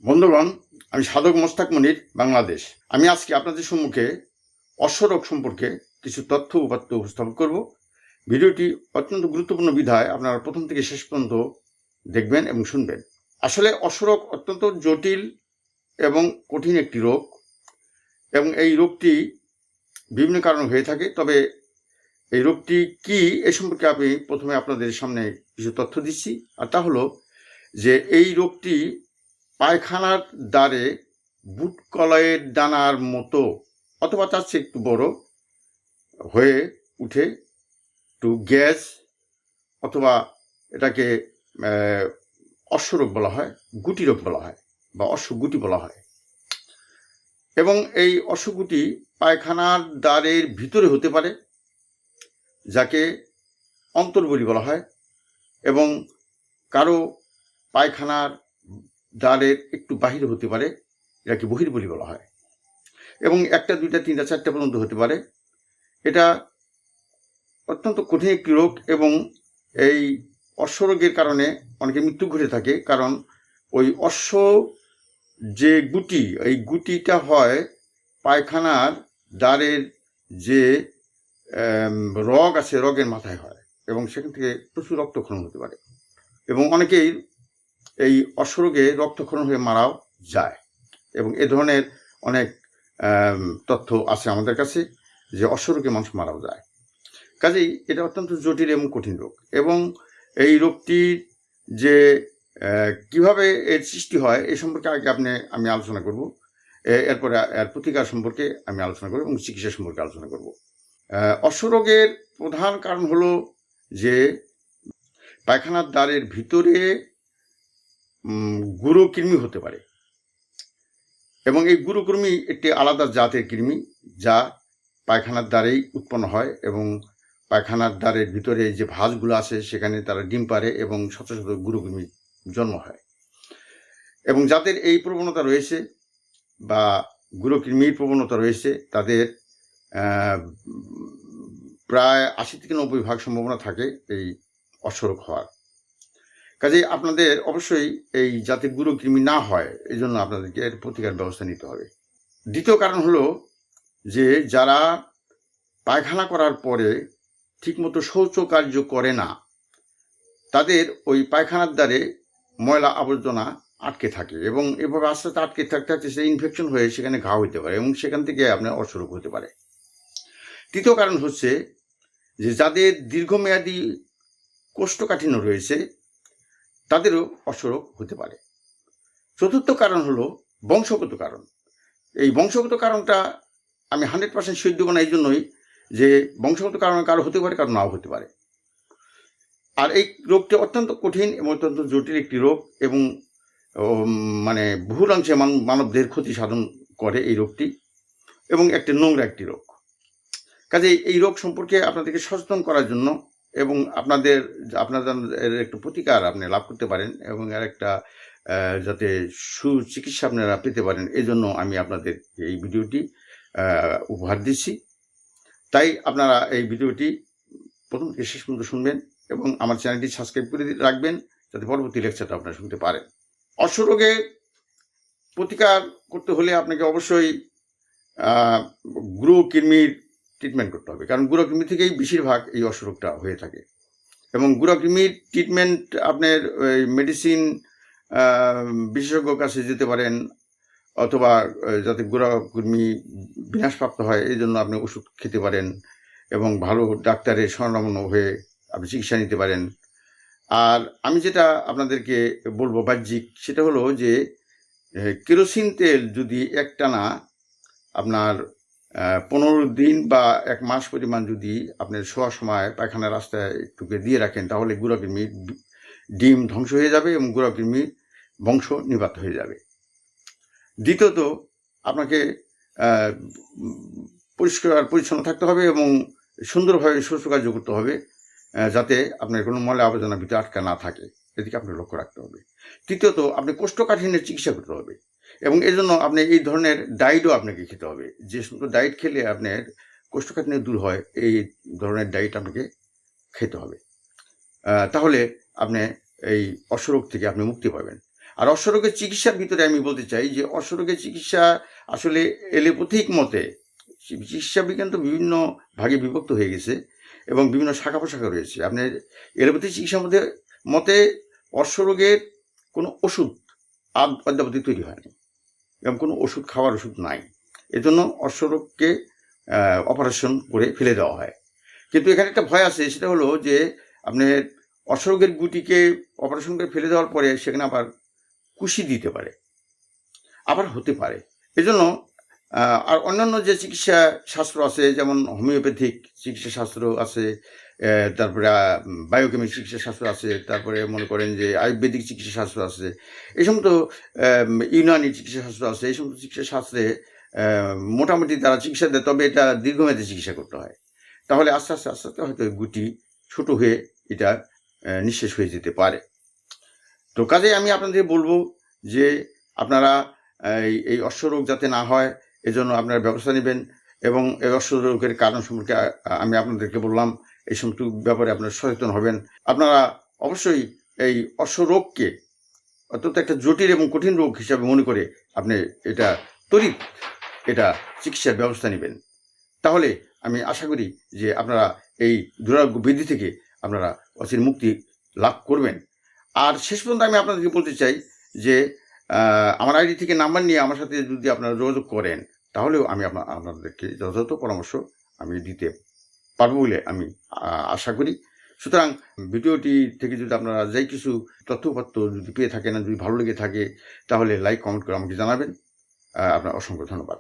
বন্ধুগণ, আমি সাধক মোস্তাক মনির, বাংলাদেশ। আমি আজকে আপনাদের সম্মুখে অশ্বরোগ সম্পর্কে কিছু তথ্য উপাত্ত উপস্থাপন করব। ভিডিওটি অত্যন্ত গুরুত্বপূর্ণ বিধায় আপনারা প্রথম থেকে শেষ পর্যন্ত দেখবেন এবং শুনবেন। আসলে অশ্বরোগ অত্যন্ত জটিল এবং কঠিন একটি রোগ, এবং এই রোগটি বিভিন্ন কারণে হয়ে থাকে। তবে এই রোগটি কি এ সম্পর্কে আমি প্রথমে আপনাদের সামনে কিছু তথ্য দিচ্ছি। আর তা হলো যে এই রোগটি পায়খানার দ্বারে বুট কলাইয়ের দানার মতো অথবা তার চেয়ে একটু বড় হয়ে উঠে, একটু গ্যাস, অথবা এটাকে অশ্বরোগ বলা হয়, গুটি রোগ বলা হয় বা অশ্বগুটি বলা হয়। এবং এই অশ্বগুটি পায়খানার দ্বারের ভিতরে হতে পারে, যাকে অন্তর্বলী বলা হয়, এবং কারো পায়খানার দ্বারের একটু বাহিরে হতে পারে, যাকে বহির্বলী বলা হয়, এবং একটা, দুইটা, তিনটা, চারটা পর্যন্ত হতে পারে। এটা অত্যন্ত কঠিন একটি রোগ, এবং এই অশ্বরোগের কারণে অনেকে মৃত্যু ঘটে থাকে। কারণ ওই অশ্ব যে গুটি, এই গুটিটা হয় পায়খানার দ্বারের যে রগ আছে, রগের মাথায় হয়, এবং সেখান থেকে প্রচুর রক্তক্ষরণ হতে পারে, এবং অনেকেই এই অশ্বরোগে রক্তক্ষরণ হয়ে মারাও যায়। এবং এ ধরনের অনেক তথ্য আছে আমাদের কাছে যে অশ্বরোগে মানুষ মারাও যায়। কাজেই এটা অত্যন্ত জটিল এবং কঠিন রোগ, এবং এই রোগটির যে কিভাবে এর সৃষ্টি হয় এই সম্পর্কে আগে আমি আলোচনা করব। এরপরে এর প্রতিকার সম্পর্কে আমি আলোচনা করব এবং চিকিৎসা সম্পর্কে আলোচনা করব। অশ্বরোগের প্রধান কারণ হলো যে পায়খানার দ্বারের ভিতরে গুঁড়ো কৃমি হতে পারে, এবং এই গুঁড়ো কৃমি একটি আলাদা জাতের কৃমি, যা পায়খানার দ্বারেই উৎপন্ন হয়, এবং পায়খানার দ্বারের ভিতরে যে ভাঁজগুলো আছে সেখানে তারা ডিম পারে, এবং শত শত গুঁড়ো কৃমি জন্ম হয়। এবং যাদের এই প্রবণতা রয়েছে বা গুঁড়ো কৃমির প্রবণতা রয়েছে, তাদের প্রায় 80 থেকে 90% সম্ভাবনা থাকে এই অশ্বরোগ হওয়ার। কাজেই আপনাদের অবশ্যই এই যাতে গুঁড়ো কৃমি না হয়, এই জন্য আপনাদেরকে এর প্রতিকার ব্যবস্থা নিতে হবে। দ্বিতীয় কারণ হলো যে যারা পায়খানা করার পরে ঠিকমতো শৌচকার্য করে না, তাদের ওই পায়খানার দ্বারে ময়লা আবর্জনা আটকে থাকে, এবং এভাবে আস্তে আস্তে আটকে থাকতে থাকতে সে ইনফেকশন হয়ে সেখানে ঘা হইতে পারে, এবং সেখান থেকে আপনার অশ্বরোগ হতে পারে। তৃতীয় কারণ হচ্ছে যে যাদের দীর্ঘমেয়াদী কোষ্ঠকাঠিন্য রয়েছে, তাদেরও অশ্বরোগ হতে পারে। চতুর্থ কারণ হলো বংশগত কারণ। এই বংশগত কারণটা আমি 100% শিওর দেবো না, এই জন্যই যে বংশগত কারণে কারো হতে পারে, কারো নাও হতে পারে। আর এই রোগটি অত্যন্ত কঠিন এবং অত্যন্ত জটিল একটি রোগ, এবং মানে বহুলাংশে মানবদের ক্ষতি সাধন করে এই রোগটি, এবং একটা নোংরা একটি রোগ। কাজে এই রোগ সম্পর্কে আপনাদেরকে সচেতন করার জন্য, এবং আপনাদের একটু প্রতিকার আপনি লাভ করতে পারেন, এবং এর একটা যাতে সুচিকিৎসা আপনারা পেতে পারেন, এই জন্য আমি আপনাদের এই ভিডিওটি উপহার দিচ্ছি। তাই আপনারা এই ভিডিওটি প্রথম থেকে শেষ পর্যন্ত শুনবেন, এবং আমার চ্যানেলটি সাবস্ক্রাইব করে রাখবেন, যাতে পরবর্তী লেকচারটা আপনারা শুনতে পারেন। অশ্বরোগের প্রতিকার করতে হলে আপনাকে অবশ্যই গুঁড়ো কৃমির ট্রিটমেন্ট করতে হবে, কারণ গুঁড়ো কৃমি থেকেই বেশিরভাগ এই অশ্বরোগটা হয়ে থাকে। এবং গুঁড়ো কৃমির ট্রিটমেন্ট আপনার মেডিসিন বিশেষজ্ঞর কাছে যেতে পারেন, অথবা যাতে গুঁড়ো কৃমি বিনাশপ্রাপ্ত হয় এই জন্য আপনি ওষুধ খেতে পারেন, এবং ভালো ডাক্তারের শরণাপন্ন হয়ে আপনি চিকিৎসা নিতে পারেন। আর আমি যেটা আপনাদেরকে বলবো বাহ্যিক, সেটা হলো যে কেরোসিন তেল যদি একটানা আপনার 15 দিন বা 1 মাস পরিমাণ যদি আপনার শোয়ার সময় পায়খানার রাস্তায় একটুকে দিয়ে রাখেন, তাহলে গুঁড়ো কৃমির ডিম ধ্বংস হয়ে যাবে, এবং গুঁড়ো কৃমির বংশ নিপাত হয়ে যাবে। দ্বিতীয়ত, আপনাকে পরিষ্কার পরিচ্ছন্ন থাকতে হবে, এবং সুন্দরভাবে শৌচকার্য করতে হবে, যাতে আপনার কোনো ময়লা আবর্জনা ভিতরে আটকা না থাকে, এদিকে আপনার লক্ষ্য রাখতে হবে। তৃতীয়ত, আপনি কোষ্ঠকাঠিন্যের চিকিৎসা করতে হবে, এবং এই জন্য আপনি এই ধরনের ডায়েটও আপনাকে খেতে হবে। যে সমস্ত ডায়েট খেলে আপনার কোষ্ঠকাঠিন্য দূর হয়, এই ধরনের ডায়েট আপনাকে খেতে হবে। তাহলে আপনি এই অশ্বরোগ থেকে আপনি মুক্তি পাবেন। আর অশ্বরোগের চিকিৎসার ভিতরে আমি বলতে চাই যে অশ্বরোগের চিকিৎসা আসলে এলোপ্যাথিক মতে চিকিৎসা বিজ্ঞান তো বিভিন্ন ভাগে বিভক্ত হয়ে গেছে এবং বিভিন্ন শাখা প্রশাখা রয়েছে। আপনার এলোপ্যাথি চিকিৎসার মধ্যে মতে অশ্বরোগের কোনো ওষুধ অদ্যাবধি তৈরি হয়নি এবং কোনো ওষুধ খাওয়ার ওষুধ নাই। এজন্য অশ্বরোগকে অপারেশন করে ফেলে দেওয়া হয়। কিন্তু এখানে একটা ভয় আছে, সেটা হলো যে আপনার অশ্বরোগের গুটিকে অপারেশন করে ফেলে দেওয়ার পরে সেখানে আবার কুশি দিতে পারে, আবার হতে পারে। এজন্য আর অন্যান্য যে চিকিৎসা শাস্ত্র আছে, যেমন হোমিওপ্যাথিক চিকিৎসা শাস্ত্র আছে, তারপরে বায়োকেমিক চিকিৎসা শাস্ত্র আছে, তারপরে মনে করেন যে আয়ুর্বেদিক চিকিৎসা শাস্ত্র আছে, এই সমস্ত ইউনানি চিকিৎসা শাস্ত্র আছে। এই সমস্ত চিকিৎসা শাস্ত্রে মোটামুটি তারা চিকিৎসা দেয়, তবে এটা দীর্ঘমেয়াদী চিকিৎসা করতে হয়। তাহলে আস্তে আস্তে আস্তে আস্তে হয়তো গুটি ছোট হয়ে এটা নিঃশেষ হয়ে যেতে পারে। তো কাজেই আমি আপনাদের বলবো যে আপনারা এই অশ্বরোগ যাতে না হয় এজন্য আপনারা ব্যবস্থা নেবেন, এবং এই অশ্বরোগের কারণ সম্পর্কে আমি আপনাদেরকে বললাম, এই সমস্ত ব্যাপারে আপনারা সচেতন হবেন। আপনারা অবশ্যই এই অশ্বরোগকে অত্যন্ত একটা জটিল এবং কঠিন রোগ হিসাবে মনে করে আপনি এটা ত্বরিত এটা চিকিৎসার ব্যবস্থা নেবেন। তাহলে আমি আশা করি যে আপনারা এই দুরারোগ্য ব্যাধি থেকে আপনারা অচির মুক্তি লাভ করবেন। আর শেষ পর্যন্ত আমি আপনাদেরকে বলতে চাই যে আমার আইডি থেকে নাম্বার নিয়ে আমার সাথে যদি আপনারা যোগাযোগ করেন, তাহলেও আমি আপনাদেরকে যথাযথ পরামর্শ আমি দিতে পারবো বলে আমি আশা করি। সুতরাং ভিডিওটি থেকে যদি আপনারা যাই কিছু তথ্যপত্র যদি পেয়ে থাকেন, যদি ভালো লেগে থাকে, তাহলে লাইক কমেন্ট করে আমাকে জানাবেন। আপনার অসংখ্য ধন্যবাদ।